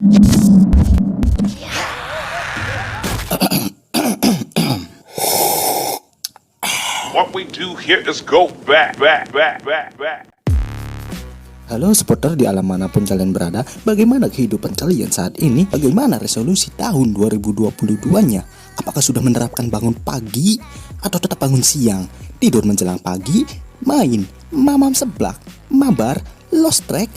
What we do here is go back. Halo supporter di alam manapun kalian berada, bagaimana kehidupan kalian saat ini? Bagaimana resolusi tahun 2022-nya? Apakah sudah menerapkan bangun pagi atau tetap bangun siang? Tidur menjelang pagi, main, mamam seblak, mabar, lost track?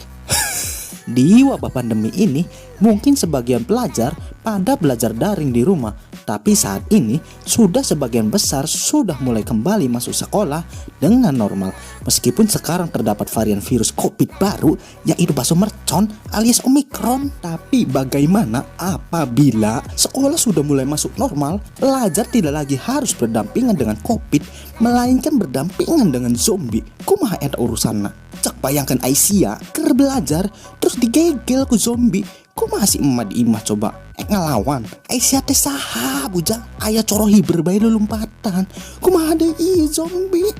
Di wabah pandemi ini, mungkin sebagian pelajar pada belajar daring di rumah, tapi saat ini sudah sebagian besar sudah mulai kembali masuk sekolah dengan normal. Meskipun sekarang terdapat varian virus COVID baru, yaitu baso mercon alias Omicron. Tapi bagaimana apabila sekolah sudah mulai masuk normal, pelajar tidak lagi harus berdampingan dengan COVID, melainkan berdampingan dengan zombie. Kumaha eta urusanna? Cak bayangkan Aisyah ker belajar terus digegel ku zombie. Kok masih emak di imah coba ngelawan Aisyah teh saha bujang aya corohi berbayi lompatan. Kumaha ada zombie.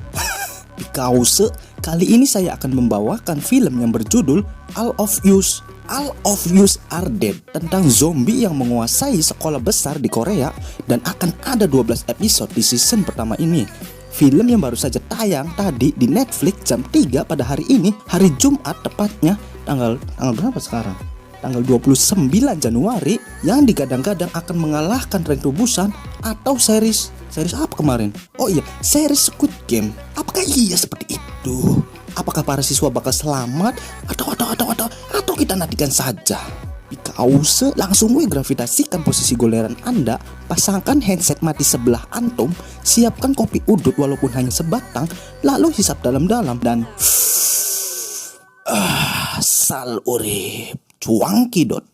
Di kause kali ini saya akan membawakan film yang berjudul All of Us Are Dead, tentang zombie yang menguasai sekolah besar di Korea, dan akan ada 12 episode di season pertama ini. Film yang baru saja tayang tadi di Netflix jam 3 pada hari ini, hari Jumat tepatnya, tanggal berapa sekarang? Tanggal 29 Januari, yang digadang-gadang akan mengalahkan Train to Busan atau series apa kemarin? Oh iya, series Squid Game. Apakah iya seperti itu? Apakah para siswa bakal selamat atau kita nantikan saja? Bikause langsung gue gravitasikan posisi goleran Anda, pasangkan headset mati sebelah antum, siapkan kopi udut walaupun hanya sebatang, lalu hisap dalam-dalam dan sal urip cuangkidot.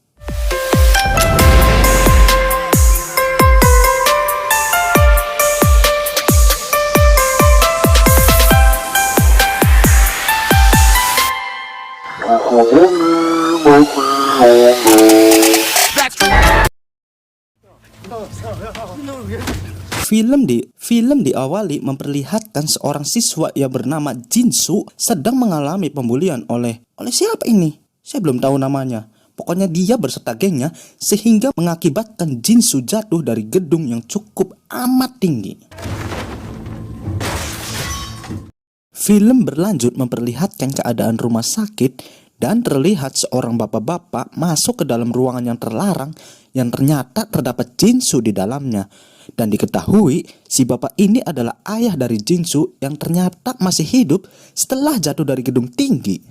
Film diawali memperlihatkan seorang siswa yang bernama Jinsu sedang mengalami pembulian oleh siapa ini? Saya belum tahu namanya. Pokoknya dia berserta gengnya sehingga mengakibatkan Jinsu jatuh dari gedung yang cukup amat tinggi. Film berlanjut memperlihatkan keadaan rumah sakit dan terlihat seorang bapak-bapak masuk ke dalam ruangan yang terlarang yang ternyata terdapat Jinsu di dalamnya. Dan diketahui si bapak ini adalah ayah dari Jinsu yang ternyata masih hidup setelah jatuh dari gedung tinggi.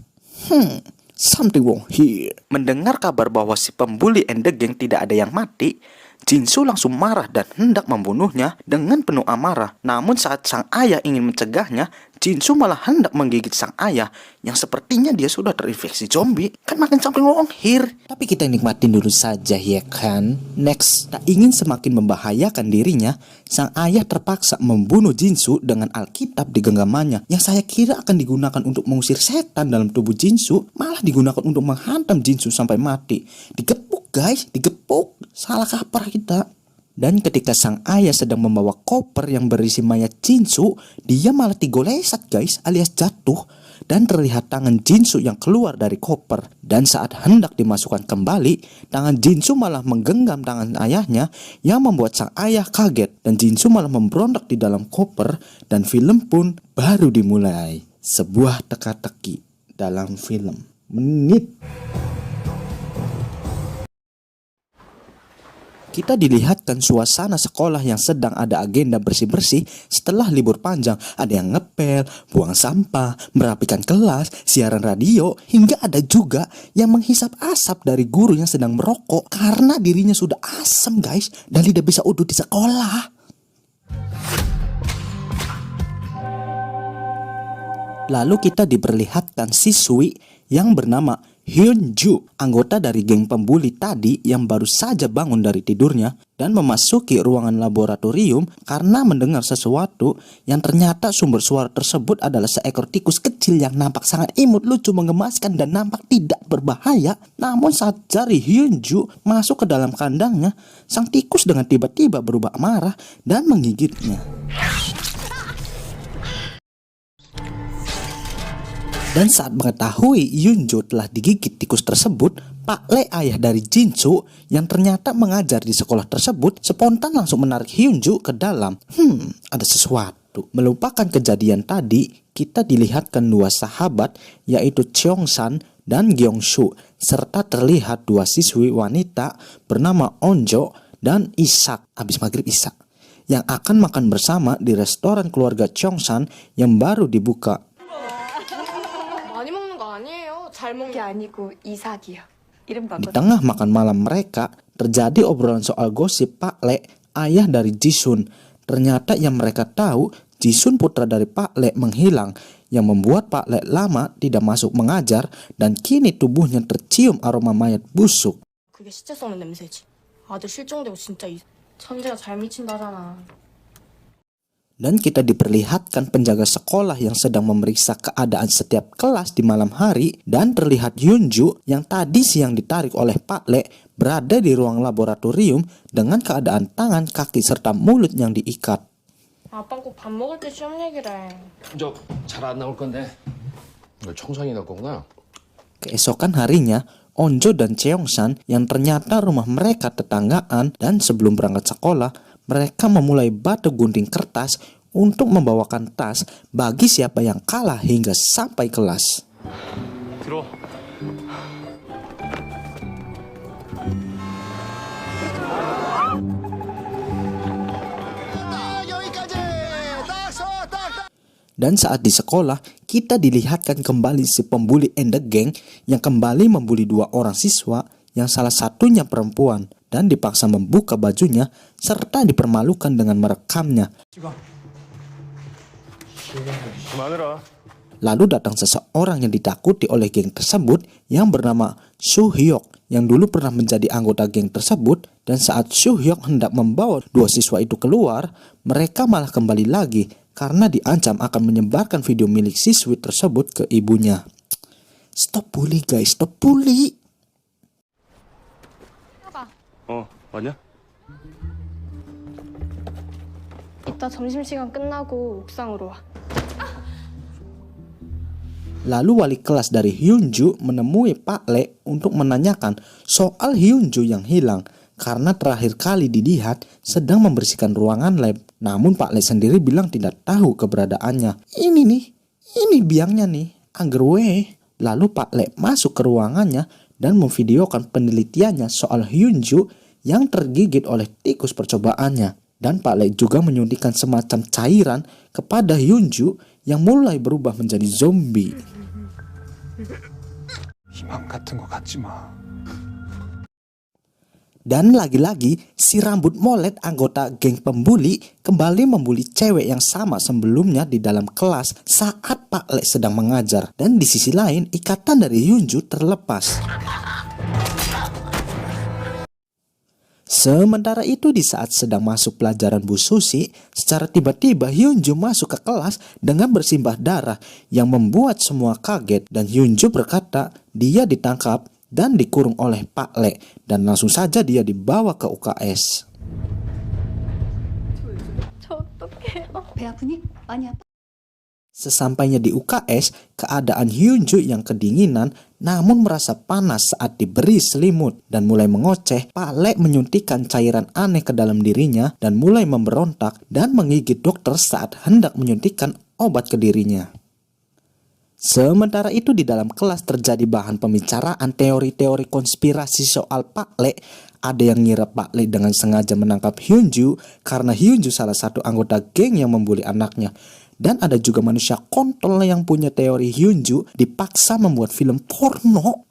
Something wrong here. Mendengar kabar bahwa si pembuli and the gang tidak ada yang mati, Jinsu langsung marah dan hendak membunuhnya dengan penuh amarah. Namun saat sang ayah ingin mencegahnya, Jinsu malah hendak menggigit sang ayah yang sepertinya dia sudah terinfeksi zombie. Kan makin something wrong here. Tapi kita nikmatin dulu saja ya kan. Next, tak ingin semakin membahayakan dirinya, sang ayah terpaksa membunuh Jinsu dengan Alkitab di genggamannya, yang saya kira akan digunakan untuk mengusir setan dalam tubuh Jinsu, malah digunakan untuk menghantam Jinsu sampai mati. Digepuk guys, digepuk. Salah kaprah kita. Dan ketika sang ayah sedang membawa koper yang berisi mayat Jinsu, dia malah digolesat guys, alias jatuh. Dan terlihat tangan Jinsu yang keluar dari koper. Dan saat hendak dimasukkan kembali, tangan Jinsu malah menggenggam tangan ayahnya, yang membuat sang ayah kaget. Dan Jinsu malah memberontak di dalam koper. Dan film pun baru dimulai. Sebuah teka-teki dalam film. Menit. Kita dilihatkan suasana sekolah yang sedang ada agenda bersih-bersih setelah libur panjang. Ada yang ngepel, buang sampah, merapikan kelas, siaran radio, hingga ada juga yang menghisap asap dari guru yang sedang merokok karena dirinya sudah asam guys dan tidak bisa udut di sekolah. Lalu kita diperlihatkan siswi yang bernama Hyunju, anggota dari geng pembuli tadi yang baru saja bangun dari tidurnya dan memasuki ruangan laboratorium karena mendengar sesuatu yang ternyata sumber suara tersebut adalah seekor tikus kecil yang nampak sangat imut, lucu, menggemaskan dan nampak tidak berbahaya. Namun saat jari Hyunju masuk ke dalam kandangnya, sang tikus dengan tiba-tiba berubah marah dan menggigitnya. Dan saat mengetahui Yunjo telah digigit tikus tersebut, Pak Le, ayah dari Jinsu yang ternyata mengajar di sekolah tersebut, spontan langsung menarik Hyunju ke dalam. Ada sesuatu. Melupakan kejadian tadi, kita dilihatkan dua sahabat yaitu Cheongsan dan Gyeongsoo, serta terlihat dua siswi wanita bernama Onjo dan Isak, habis maghrib Isak, yang akan makan bersama di restoran keluarga Cheongsan yang baru dibuka. 많이 먹는 거 아니에요? 잘 먹는 게 아니고 이삭이요. 이름 Di tengah makan malam mereka, terjadi obrolan soal gosip Pak Le, ayah dari Jisun. Ternyata yang mereka tahu, Jisun putra dari Pak Le menghilang, yang membuat Pak Le lama tidak masuk mengajar dan kini tubuhnya tercium aroma mayat busuk. 그게 시체 썩는 냄새지. 아들 실종되고 진짜 천재가 잘 미친다잖아. Dan kita diperlihatkan penjaga sekolah yang sedang memeriksa keadaan setiap kelas di malam hari, dan terlihat Hyunju yang tadi siang ditarik oleh Pak Le berada di ruang laboratorium dengan keadaan tangan, kaki, serta mulut yang diikat. 아빠 꼭 밥 먹을 때 시험 얘기를 해. 저 잘 안 나올 건데 이거 청산이 날 거구나. Keesokan harinya, Onjo dan Cheongsan yang ternyata rumah mereka tetanggaan, dan sebelum berangkat sekolah, mereka memulai batu gunting kertas untuk membawakan tas bagi siapa yang kalah hingga sampai kelas. 들어. Dan saat di sekolah, kita dilihatkan kembali si pembuli and the gang yang kembali membuli dua orang siswa yang salah satunya perempuan dan dipaksa membuka bajunya serta dipermalukan dengan merekamnya. Lalu datang seseorang yang ditakuti oleh geng tersebut yang bernama Soo Hyuk yang dulu pernah menjadi anggota geng tersebut, dan saat Soo Hyuk hendak membawa dua siswa itu keluar, mereka malah kembali lagi karena diancam akan menyebarkan video milik siswi tersebut ke ibunya. Stop bully guys, stop bully. 맞냐? 이따 점심시간 끝나고 옥상으로 와. Lalu wali kelas dari Hyunju menemui Pak Le untuk menanyakan soal Hyunju yang hilang, karena terakhir kali dilihat sedang membersihkan ruangan lab. Namun Pak Le sendiri bilang tidak tahu keberadaannya. Ini biangnya nih, angger weh. Lalu Pak Le masuk ke ruangannya dan memvideokan penelitiannya soal Hyunju yang tergigit oleh tikus percobaannya. Dan Pak Le juga menyuntikkan semacam cairan kepada Hyunju yang mulai berubah menjadi zombie. 희망 같은 거 갖지 마. Dan lagi-lagi si rambut molet anggota geng pembuli kembali membuli cewek yang sama sebelumnya di dalam kelas saat Pak Le sedang mengajar. Dan di sisi lain ikatan dari Hyunju terlepas. Sementara itu di saat sedang masuk pelajaran Bu Susi, secara tiba-tiba Hyunju masuk ke kelas dengan bersimbah darah yang membuat semua kaget, dan Hyunju berkata dia ditangkap dan dikurung oleh Pak Le, dan langsung saja dia dibawa ke UKS. 저 어떡해요? 배 아프니? 많이 아파? Sesampainya di UKS, keadaan Hyunju yang kedinginan namun merasa panas saat diberi selimut dan mulai mengoceh. Pak Le menyuntikkan cairan aneh ke dalam dirinya dan mulai memberontak dan menggigit dokter saat hendak menyuntikkan obat ke dirinya. Sementara itu di dalam kelas terjadi bahan pembicaraan teori-teori konspirasi soal Pak Le. Ada yang ngira Pak Le dengan sengaja menangkap Hyunju karena Hyunju salah satu anggota geng yang membuli anaknya. Dan ada juga manusia kontol yang punya teori Hyunju dipaksa membuat film porno.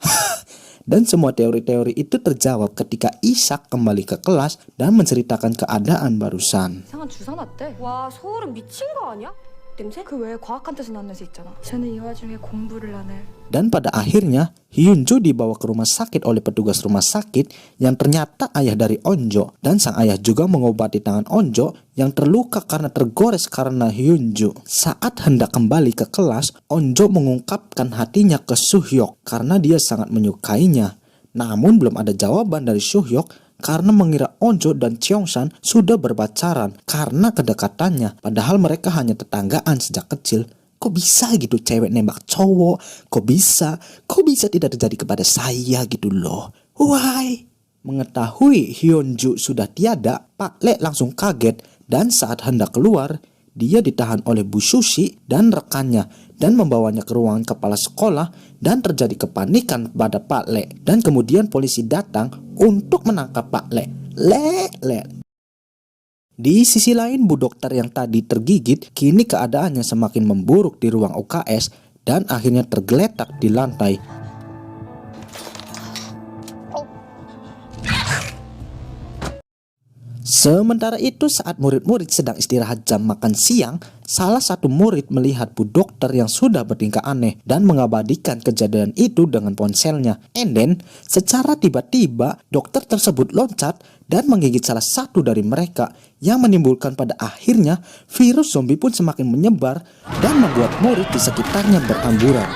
Dan semua teori-teori itu terjawab ketika Isak kembali ke kelas dan menceritakan keadaan barusan. 이상한 주사 났대. 와, 서울은 미친 거 아니야? 냄새? 그 외에 과학한테서 난 냄새 있잖아. 쟤는 이 와중에 공부를 하네. Dan pada akhirnya Hyunju dibawa ke rumah sakit oleh petugas rumah sakit yang ternyata ayah dari Onjo, dan sang ayah juga mengobati tangan Onjo yang terluka karena tergores karena Hyunju. Saat hendak kembali ke kelas, Onjo mengungkapkan hatinya ke Soo Hyuk karena dia sangat menyukainya. Namun belum ada jawaban dari Soo Hyuk karena mengira Onjo dan Cheongsan sudah berpacaran karena kedekatannya, padahal mereka hanya tetanggaan sejak kecil. Kok bisa gitu cewek nembak cowok? Kok bisa tidak terjadi kepada saya gitu loh? Why? Mengetahui Hyunju sudah tiada, Pak Le langsung kaget dan saat hendak keluar, dia ditahan oleh Bu Sushi dan rekannya dan membawanya ke ruangan kepala sekolah dan terjadi kepanikan pada Pak Le dan kemudian polisi datang untuk menangkap Pak Le. Di sisi lain, Bu Dokter yang tadi tergigit, kini keadaannya semakin memburuk di ruang UKS dan akhirnya tergeletak di lantai. Sementara itu, saat murid-murid sedang istirahat jam makan siang, salah satu murid melihat Bu Dokter yang sudah bertingkah aneh dan mengabadikan kejadian itu dengan ponselnya. And then, secara tiba-tiba, dokter tersebut loncat dan menggigit salah satu dari mereka yang menimbulkan pada akhirnya virus zombie pun semakin menyebar dan membuat murid di sekitarnya berhamburan.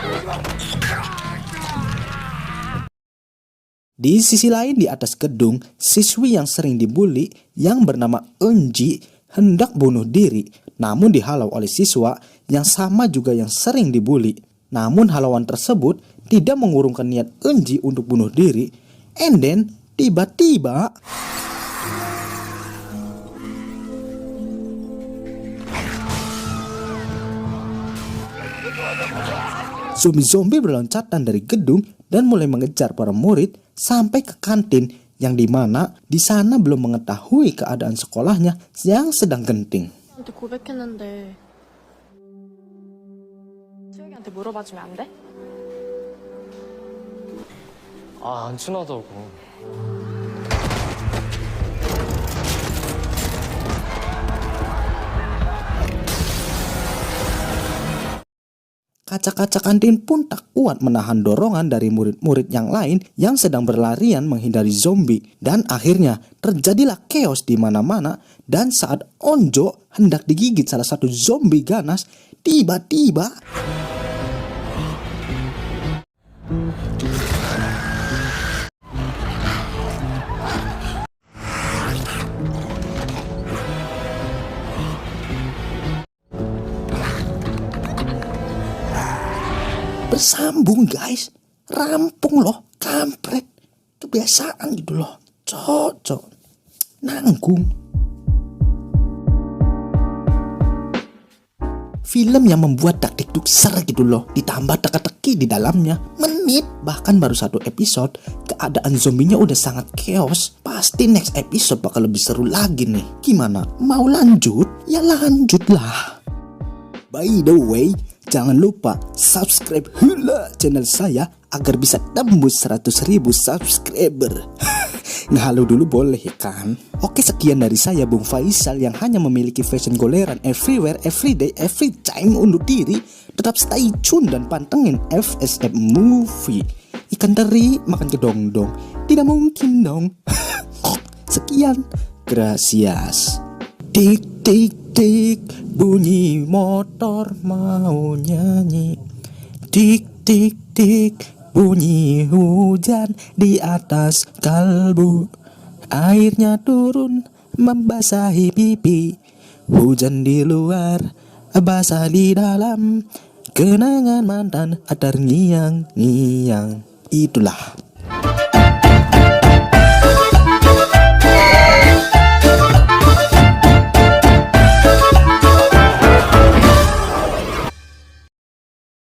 Di sisi lain, di atas gedung, siswi yang sering dibully yang bernama Eunji hendak bunuh diri, namun dihalau oleh siswa yang sama juga yang sering dibully. Namun halauan tersebut tidak mengurungkan niat Eunji untuk bunuh diri. And then, tiba-tiba zombie-zombie berloncatan dari gedung dan mulai mengejar para murid sampai ke kantin yang dimana di sana belum mengetahui keadaan sekolahnya yang sedang genting. 한테 고백했는데 수혁이한테 물어봐주면 안 돼? 안 친하다고. Kaca-kaca kantin pun tak kuat menahan dorongan dari murid-murid yang lain yang sedang berlarian menghindari zombie. Dan akhirnya terjadilah chaos di mana-mana dan saat Onjo hendak digigit salah satu zombie ganas, tiba-tiba bersambung guys, rampung loh, kampret, kebiasaan gitu loh, cocok, nanggung. Film yang membuat dak-dikduk ser gitu loh, ditambah teka-teki di dalamnya, menit, bahkan baru satu episode, keadaan zombinya udah sangat chaos, pasti next episode bakal lebih seru lagi nih. Gimana, mau lanjut? Ya lanjutlah. By the way, jangan lupa subscribe hula channel saya agar bisa tembus 100.000 subscriber. Ngehalu dulu boleh kan? Oke, sekian dari saya Bung Faisal yang hanya memiliki fashion goleran everywhere, everyday, every time undur diri. Tetap stay tune dan pantengin FSM Movie. Ikan teri makan kedong-dong, tidak mungkin dong. Sekian, gracias. Tik tik tik, bunyi motor mau nyanyi. Tik tik tik, bunyi hujan di atas kalbu. Airnya turun membasahi pipi. Hujan di luar, basah di dalam. Kenangan mantan terngiang-ngiang. Itulah